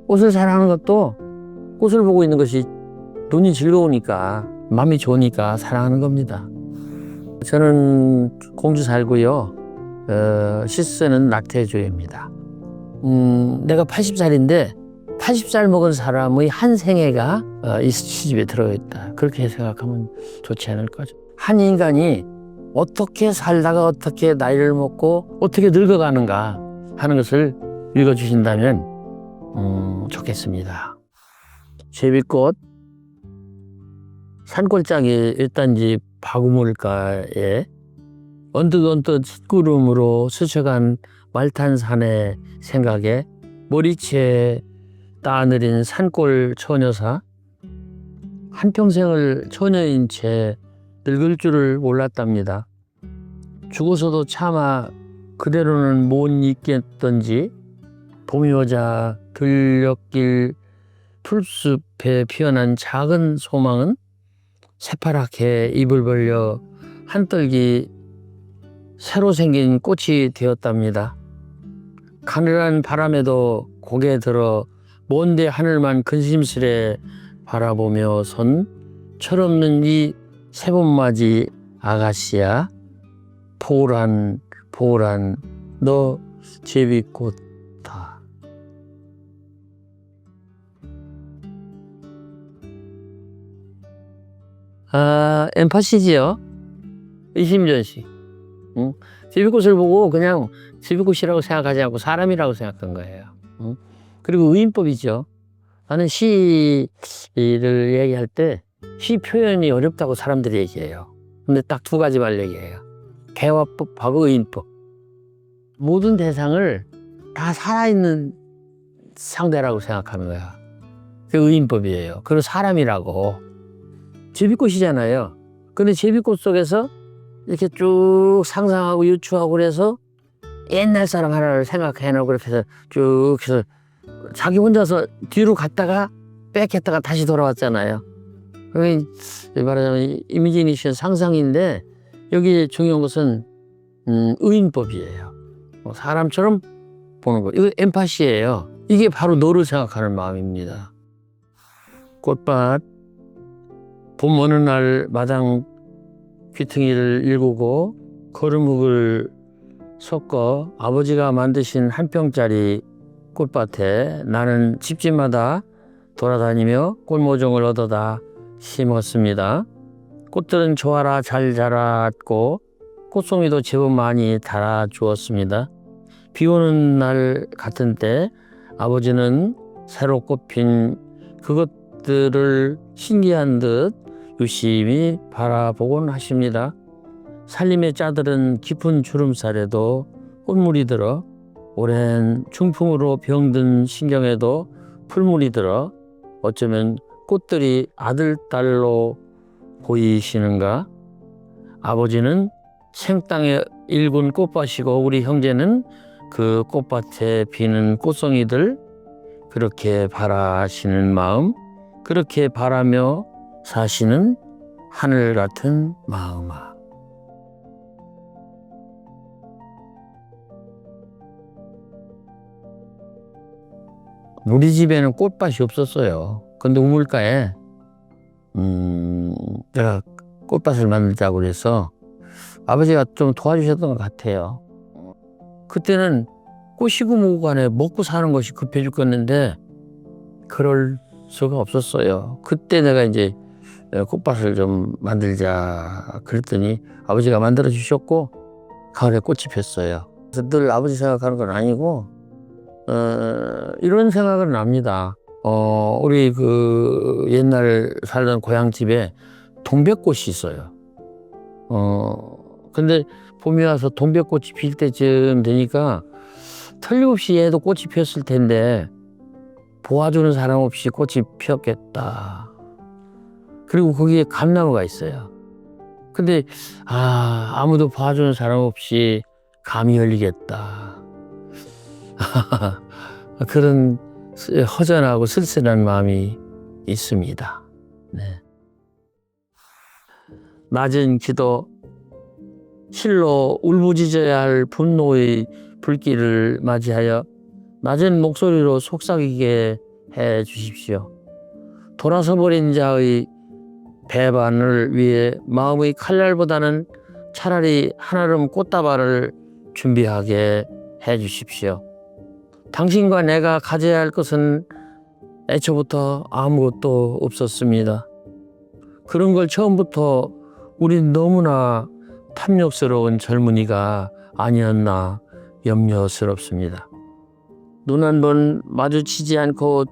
꽃을 사랑하는 것도 꽃을 보고 있는 것이 눈이 즐거우니까 마음이 좋으니까 사랑하는 겁니다. 저는 공주 살고요. 시세는 낙태조입니다. 내가 80살인데 80살 먹은 사람의 한 생애가 이 시집에 들어있다. 그렇게 생각하면 좋지 않을 거죠. 한 인간이 어떻게 살다가 어떻게 나이를 먹고 어떻게 늙어가는가 하는 것을 읽어주신다면 좋겠습니다. 제비꽃 산골짜기 1단지 바구물가에 언뜻언뜻 흰구름으로 스쳐간 말탄산의 생각에 머리채에 따느린 산골 처녀사, 한평생을 처녀인 채 늙을 줄을 몰랐답니다. 죽어서도 차마 그대로는 못 있겠던지 봄이 오자 들녘길 풀숲에 피어난 작은 소망은 새파랗게 입을 벌려 한떨기 새로 생긴 꽃이 되었답니다. 가늘한 바람에도 고개 들어 먼데 하늘만 근심스레 바라보며 선 철없는 이 세봄맞이 아가씨야, 포란 너 제비꽃다. 엠파시지요. 이심전시. 제비꽃을 보고 그냥 제비꽃이라고 생각하지 않고 사람이라고 생각한 거예요. 그리고 의인법이죠. 나는 시를 얘기할 때 시 표현이 어렵다고 사람들이 얘기해요. 근데 딱 두 가지만 얘기해요. 개화법하고 의인법. 모든 대상을 다 살아있는 상대라고 생각하는 거야. 그게 의인법이에요. 그리고 사람이라고. 제비꽃이잖아요. 근데 제비꽃 속에서 이렇게 쭉 상상하고 유추하고 그래서 옛날 사람 하나를 생각해놓고 그렇게 해서 쭉 해서 자기 혼자서 뒤로 갔다가 빽했다가 다시 돌아왔잖아요. 그게 말하자면 이미지니션 상상인데 여기 중요한 것은 의인법이에요. 사람처럼 보는 거. 이거 엠파시예요. 이게 바로 너를 생각하는 마음입니다. 꽃밭 봄 어느 날 마당 귀퉁이를 일구고 거름목을 섞어 아버지가 만드신 한 평짜리 꽃밭에 나는 집집마다 돌아다니며 꽃모종을 얻어다 심었습니다. 꽃들은 좋아라 잘 자랐고 꽃송이도 제법 많이 달아주었습니다. 비 오는 날 같은 때 아버지는 새로 꽃핀 그것들을 신기한 듯 유심히 바라보곤 하십니다. 살림의 짜들은 깊은 주름살에도 꽃물이 들어 오랜 중풍으로 병든 신경에도 풀물이 들어 어쩌면 꽃들이 아들, 딸로 보이시는가? 아버지는 생땅에 일군 꽃밭이고 우리 형제는 그 꽃밭에 피는 꽃송이들 그렇게 바라시는 마음, 그렇게 바라며 사시는 하늘 같은 마음아. 우리 집에는 꽃밭이 없었어요. 근데 우물가에 내가 꽃밭을 만들자고 그래서 아버지가 좀 도와주셨던 것 같아요. 그때는 꽃이고 뭐고 간에 먹고 사는 것이 급해 죽겠는데 그럴 수가 없었어요. 그때 내가 이제 꽃밭을 좀 만들자 그랬더니 아버지가 만들어 주셨고 가을에 꽃이 폈어요. 그래서 늘 아버지 생각하는 건 아니고 이런 생각은 납니다. 우리 그 옛날 살던 고향집에 동백꽃이 있어요. 근데 봄이 와서 동백꽃이 필 때쯤 되니까 틀림없이 얘도 꽃이 피었을 텐데 도와주는 사람 없이 꽃이 피었겠다. 그리고 거기에 감나무가 있어요. 근데 아무도 봐주는 사람 없이 감이 열리겠다. 그런 허전하고 쓸쓸한 마음이 있습니다. 네. 낮은 기도, 실로 울부짖어야 할 분노의 불길을 맞이하여 낮은 목소리로 속삭이게 해 주십시오. 돌아서 버린 자의 배반을 위해 마음의 칼날보다는 차라리 한아름 꽃다발을 준비하게 해 주십시오. 당신과 내가 가져야 할 것은 애초부터 아무것도 없었습니다. 그런 걸 처음부터 우린 너무나 탐욕스러운 젊은이가 아니었나 염려스럽습니다. 눈 한 번 마주치지 않고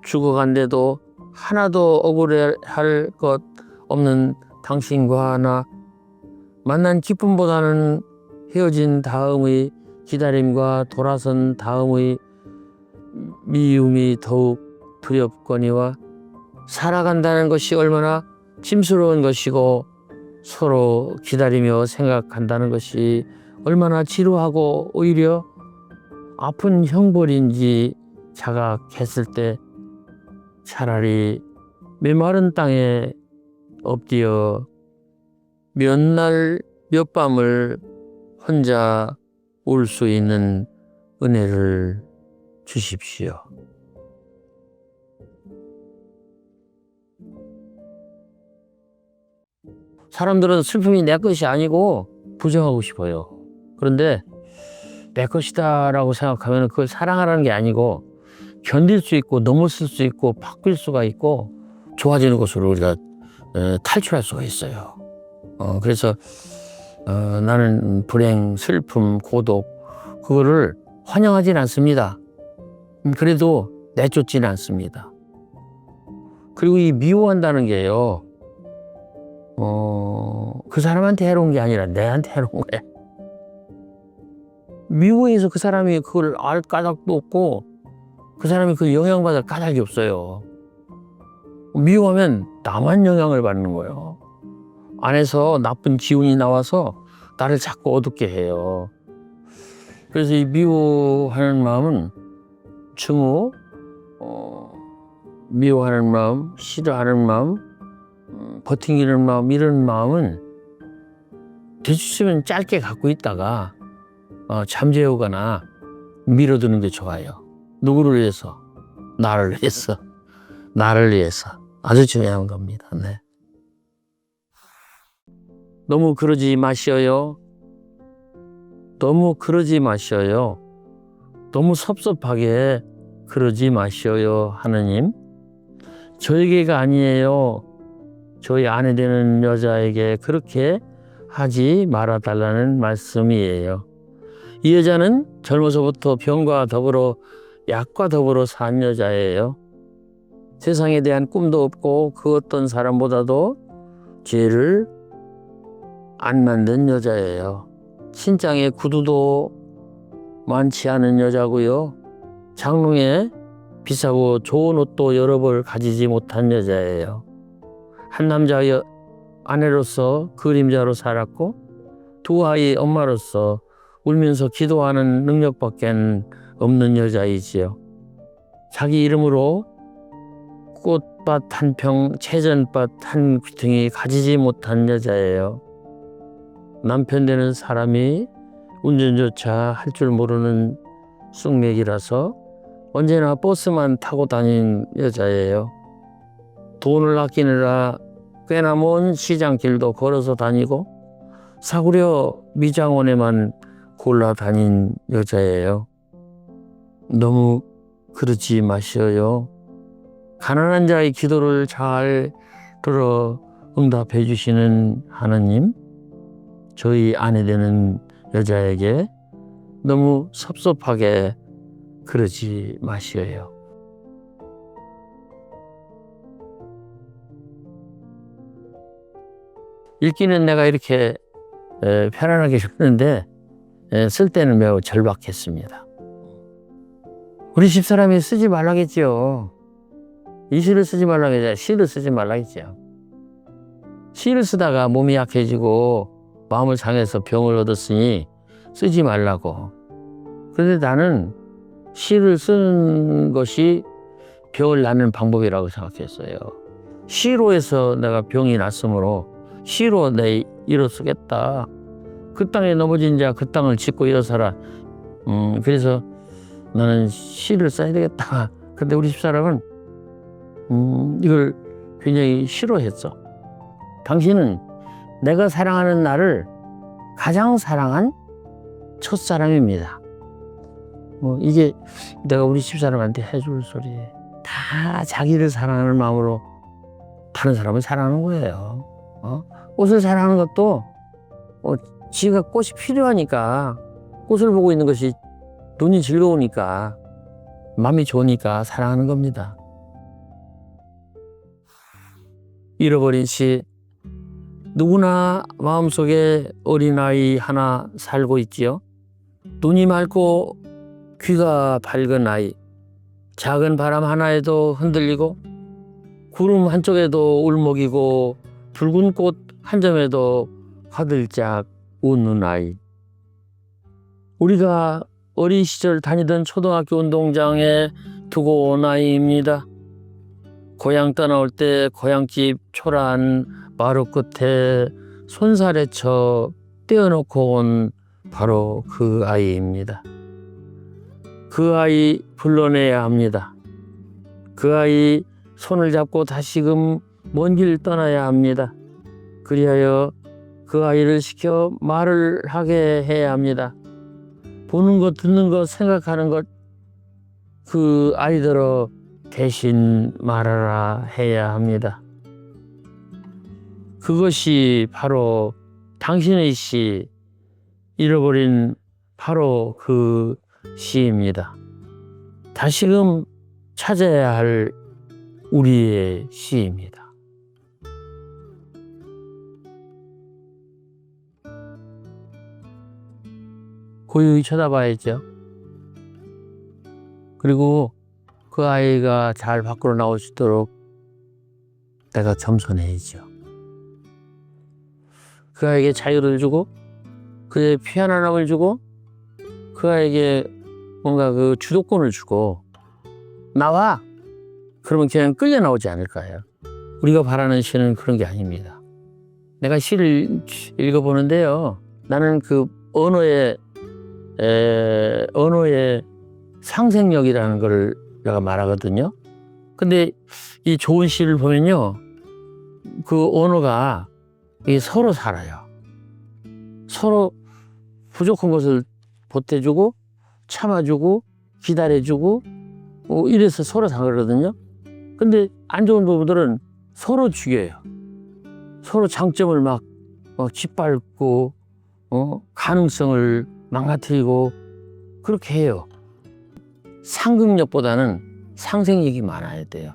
죽어간데도 하나도 억울해할 것 없는 당신과 나, 만난 기쁨보다는 헤어진 다음의 기다림과 돌아선 다음의 미움이 더욱 두렵거니와 살아간다는 것이 얼마나 짐스러운 것이고 서로 기다리며 생각한다는 것이 얼마나 지루하고 오히려 아픈 형벌인지 자각했을 때 차라리 메마른 땅에 엎드려 몇 날 몇 밤을 혼자 울 수 있는 은혜를 주십시오. 사람들은 슬픔이 내 것이 아니고 부정하고 싶어요. 그런데 내 것이다라고 생각하면 그걸 사랑하라는 게 아니고 견딜 수 있고 넘어설 수 있고 바뀔 수가 있고 좋아지는 것으로 우리가 탈출할 수가 있어요. 그래서 나는 불행, 슬픔, 고독 그거를 환영하진 않습니다. 그래도 내쫓지는 않습니다. 그리고 이 미워한다는 게요. 그 사람한테 해로운 게 아니라 내한테 해로운 거야. 미워해서 그 사람이 그걸 알 까닭도 없고 그 사람이 그 영향받을 까닭이 없어요. 미워하면 나만 영향을 받는 거예요. 안에서 나쁜 기운이 나와서 나를 자꾸 어둡게 해요. 그래서 이 미워하는 마음은 증오, 미워하는 마음, 싫어하는 마음, 버팅기는 마음, 이런 마음은 되주시면 짧게 갖고 있다가 잠재우거나 밀어두는 게 좋아요. 누구를 위해서? 나를 위해서. 나를 위해서. 아주 중요한 겁니다. 네. 너무 그러지 마셔요. 너무 그러지 마셔요. 너무 섭섭하게 그러지 마셔요. 하느님. 저에게가 아니에요. 저희 아내 되는 여자에게 그렇게 하지 말아달라는 말씀이에요. 이 여자는 젊어서부터 병과 더불어 약과 더불어 산 여자예요. 세상에 대한 꿈도 없고 그 어떤 사람보다도 죄를 안 만든 여자예요. 신장에 구두도 많지 않은 여자고요. 장롱에 비싸고 좋은 옷도 여러 벌 가지지 못한 여자예요. 한 남자의 아내로서 그림자로 살았고 두 아이의 엄마로서 울면서 기도하는 능력밖에 없는 여자이지요. 자기 이름으로 꽃밭 한 평, 채전밭 한 귀퉁이 가지지 못한 여자예요. 남편 되는 사람이 운전조차 할 줄 모르는 쑥맥이라서 언제나 버스만 타고 다닌 여자예요. 돈을 아끼느라 꽤나 먼 시장길도 걸어서 다니고 사구려 미장원에만 골라 다닌 여자예요. 너무 그러지 마셔요. 가난한 자의 기도를 잘 들어 응답해 주시는 하나님, 저희 아내 되는 여자에게 너무 섭섭하게 그러지 마셔요. 읽기는 내가 이렇게 편안하게 썼는데 쓸 때는 매우 절박했습니다. 우리 집사람이 쓰지 말라겠죠. 이 시를 쓰지 말라겠죠. 시를 쓰지 말라겠죠. 시를 쓰다가 몸이 약해지고 마음을 상해서 병을 얻었으니 쓰지 말라고. 그런데 나는 시를 쓰는 것이 병을 낫는 방법이라고 생각했어요. 시로 해서 내가 병이 났으므로 시로 내 일어서겠다. 그 땅에 넘어진 자 그 땅을 짚고 일어서라. 그래서 나는 시를 써야 되겠다. 근데 우리 집사람은 이걸 굉장히 싫어했어. 당신은 내가 사랑하는 나를 가장 사랑한 첫사랑입니다. 이게 내가 우리 집사람한테 해줄 소리에 다 자기를 사랑하는 마음으로 다른 사람을 사랑하는 거예요. 꽃을 사랑하는 것도 지가 꽃이 필요하니까, 꽃을 보고 있는 것이 눈이 즐거우니까, 마음이 좋으니까 사랑하는 겁니다. 잃어버린 시. 누구나 마음속에 어린아이 하나 살고 있지요. 눈이 맑고 귀가 밝은 아이, 작은 바람 하나에도 흔들리고 구름 한쪽에도 울먹이고 붉은 꽃 한 점에도 화들짝 웃는 아이. 우리가 어린 시절 다니던 초등학교 운동장에 두고 온 아이입니다. 고향 떠나올 때 고향집 초라한 마루 끝에 손살에 쳐 떼어놓고 온 바로 그 아이입니다. 그 아이 불러내야 합니다. 그 아이 손을 잡고 다시금 먼 길 떠나야 합니다. 그리하여 그 아이를 시켜 말을 하게 해야 합니다. 보는 것, 듣는 것, 생각하는 것, 그 아이들어 대신 말하라 해야 합니다. 그것이 바로 당신의 시, 잃어버린 바로 그 시입니다. 다시금 찾아야 할 우리의 시입니다. 고요히 쳐다봐야죠. 그리고 그 아이가 잘 밖으로 나올 수 있도록 내가 겸손해야죠. 그 아이에게 자유를 주고, 그의 편안함을 주고, 그 아이에게 뭔가 그 주도권을 주고, 나와! 그러면 그냥 끌려 나오지 않을까요? 우리가 바라는 시는 그런 게 아닙니다. 내가 시를 읽어보는데요, 나는 그 언어의 상생력이라는 걸 내가 말하거든요. 근데 이 좋은 시를 보면요, 그 언어가 서로 살아요. 서로 부족한 것을 보태주고 참아주고 기다려주고 이래서 서로 살거든요. 근데 안 좋은 부분들은 서로 죽여요. 서로 장점을 막 짓밟고 가능성을 망가뜨리고 그렇게 해요. 상극력보다는 상생력이 많아야 돼요.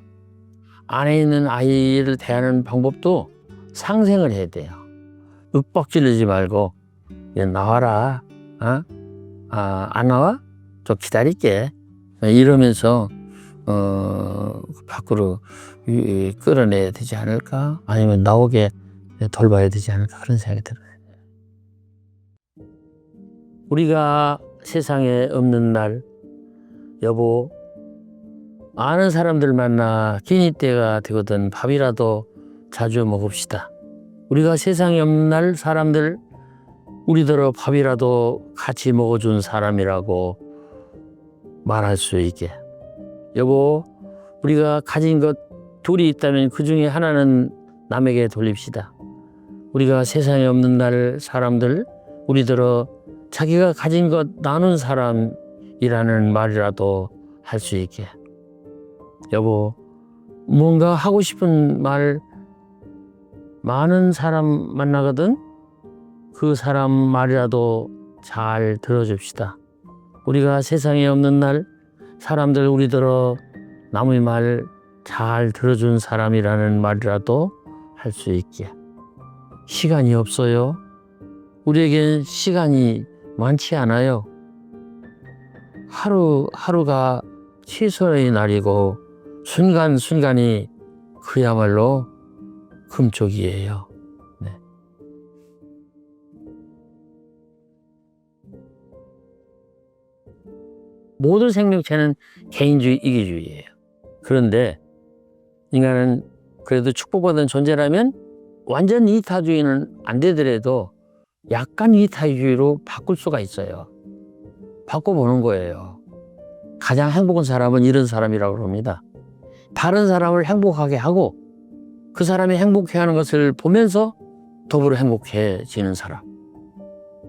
안에 있는 아이를 대하는 방법도 상생을 해야 돼요. 윽박지르지 말고 나와라. 안 나와? 좀 기다릴게. 이러면서 밖으로 끌어내야 되지 않을까? 아니면 나오게 돌봐야 되지 않을까? 그런 생각이 들어요. 우리가 세상에 없는 날, 여보, 아는 사람들 만나 끼니 때가 되거든 밥이라도 자주 먹읍시다. 우리가 세상에 없는 날 사람들, 우리더러 밥이라도 같이 먹어준 사람이라고 말할 수 있게. 여보, 우리가 가진 것 둘이 있다면 그 중에 하나는 남에게 돌립시다. 우리가 세상에 없는 날 사람들, 우리더러 자기가 가진 것 나눈 사람이라는 말이라도 할 수 있게. 여보, 뭔가 하고 싶은 말 많은 사람 만나거든? 그 사람 말이라도 잘 들어줍시다. 우리가 세상에 없는 날 사람들 우리더러 남의 말 잘 들어준 사람이라는 말이라도 할 수 있게. 시간이 없어요. 우리에겐 시간이 많지 않아요. 하루하루가 최선의 날이고 순간순간이 그야말로 금쪽이에요. 네. 모든 생명체는 개인주의, 이기주의예요. 그런데 인간은 그래도 축복받은 존재라면 완전 이타주의는 안 되더라도 약간 이타주의로 바꿀 수가 있어요. 바꿔보는 거예요. 가장 행복한 사람은 이런 사람이라고 합니다. 다른 사람을 행복하게 하고 그 사람이 행복해하는 것을 보면서 더불어 행복해지는 사람.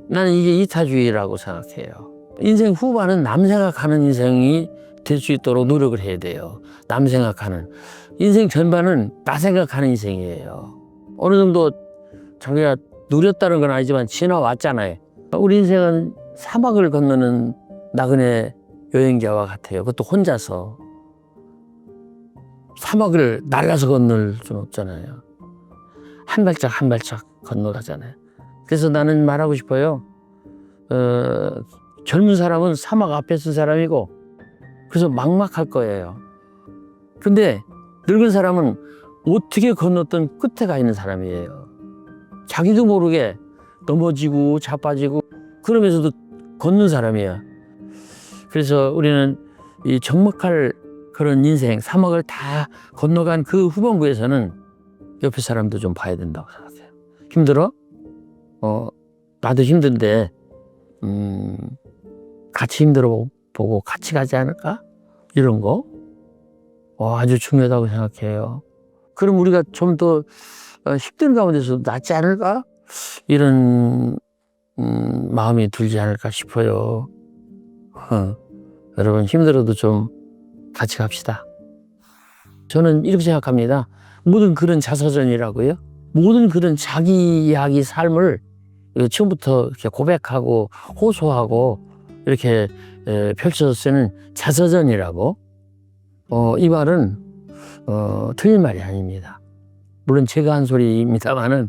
나는 이게 이타주의라고 생각해요. 인생 후반은 남 생각하는 인생이 될 수 있도록 노력을 해야 돼요. 남 생각하는. 인생 전반은 나 생각하는 인생이에요. 어느 정도 자기가 누렸다는 건 아니지만 지나왔잖아요. 우리 인생은 사막을 건너는 나그네 여행자와 같아요. 그것도 혼자서. 사막을 날아서 건널 수는 없잖아요. 한 발짝 한 발짝 건너가잖아요. 그래서 나는 말하고 싶어요. 젊은 사람은 사막 앞에 쓴 사람이고 그래서 막막할 거예요. 근데 늙은 사람은 어떻게 건넜던 끝에 가 있는 사람이에요. 자기도 모르게 넘어지고 자빠지고 그러면서도 걷는 사람이야. 그래서 우리는 이 적막할 그런 인생, 사막을 다 건너간 그 후반부에서는 옆에 사람도 좀 봐야 된다고 생각해요. 힘들어? 나도 힘든데 같이 힘들어 보고 같이 가지 않을까? 이런 거 아주 중요하다고 생각해요. 그럼 우리가 좀 더 힘든 가운데서 낫지 않을까? 이런 마음이 들지 않을까 싶어요. 여러분 힘들어도 좀 같이 갑시다. 저는 이렇게 생각합니다. 모든 글은 자서전이라고요. 모든 글은 자기 이야기 삶을 처음부터 이렇게 고백하고 호소하고 이렇게 펼쳐서 쓰는 자서전이라고. 이 말은 틀린 말이 아닙니다. 물론 제가 한 소리입니다만은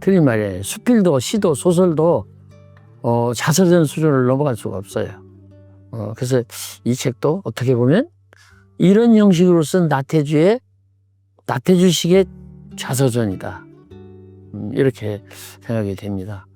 틀린 말이에요. 수필도 시도 소설도 자서전 수준을 넘어갈 수가 없어요. 그래서 이 책도 어떻게 보면 이런 형식으로 쓴 나태주식의 자서전이다. 이렇게 생각이 됩니다.